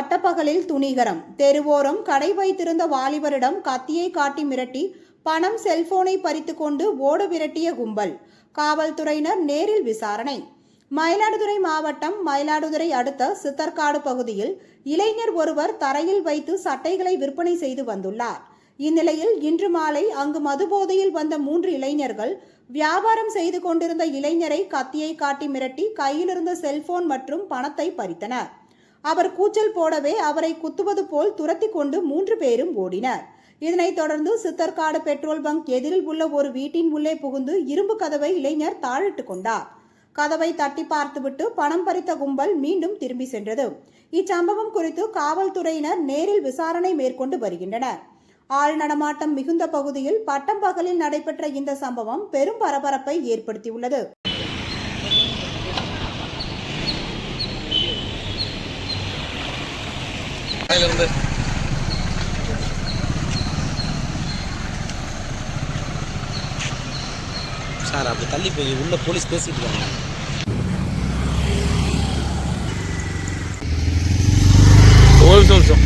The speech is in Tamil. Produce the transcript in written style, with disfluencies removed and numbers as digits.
பட்டப்பகலில் துணிகரம். தெருவோரம் கடை வைத்திருந்த வாலிபரிடம் கத்தியை காட்டி மிரட்டி பணம், செல்போனை பறித்துக் கொண்டு ஓட விரட்டிய கும்பல். காவல்துறையினர் நேரில் விசாரணை. மயிலாடுதுறை மாவட்டம் மயிலாடுதுறை அடுத்த சித்தர்காடு பகுதியில் இளைஞர் ஒருவர் தரையில் வைத்து சட்டைகளை விற்பனை செய்து வந்துள்ளார். இந்நிலையில் இன்று மாலை அங்கு மதுபோதையில் வந்த 3 இளைஞர்கள் வியாபாரம் செய்து கொண்டிருந்த இளைஞரை கத்தியை காட்டி மிரட்டி கையிலிருந்த செல்போன் மற்றும் பணத்தை பறித்தனர். அவர் கூச்சல் போடவே அவரை குத்துவது போல் துரத்தி கொண்டு 3 பேரும் ஓடினர். இதனைத் தொடர்ந்து சித்தர்காடு பெட்ரோல் பங்க் எதிரில் உள்ள ஒரு வீட்டின் உள்ளே புகுந்து இரும்பு கதவை இளைஞர் தாழிட்டு கொண்டார். கதவை தட்டி பார்த்துவிட்டு பணம் பறித்த கும்பல் மீண்டும் திரும்பி சென்றது. இச்சம்பவம் குறித்து காவல்துறையினர் நேரில் விசாரணை மேற்கொண்டு வருகின்றனர். ஆள் நடமாட்டம் மிகுந்த பகுதியில் பட்டம் பகலில் நடைபெற்ற இந்த சம்பவம் பெரும் பரபரப்பை ஏற்படுத்தியுள்ளது. சார் அப்படி தள்ளி போய் உள்ள போலீஸ் பேசிட்டு இருக்காங்க. ஒரு நிமிஷம்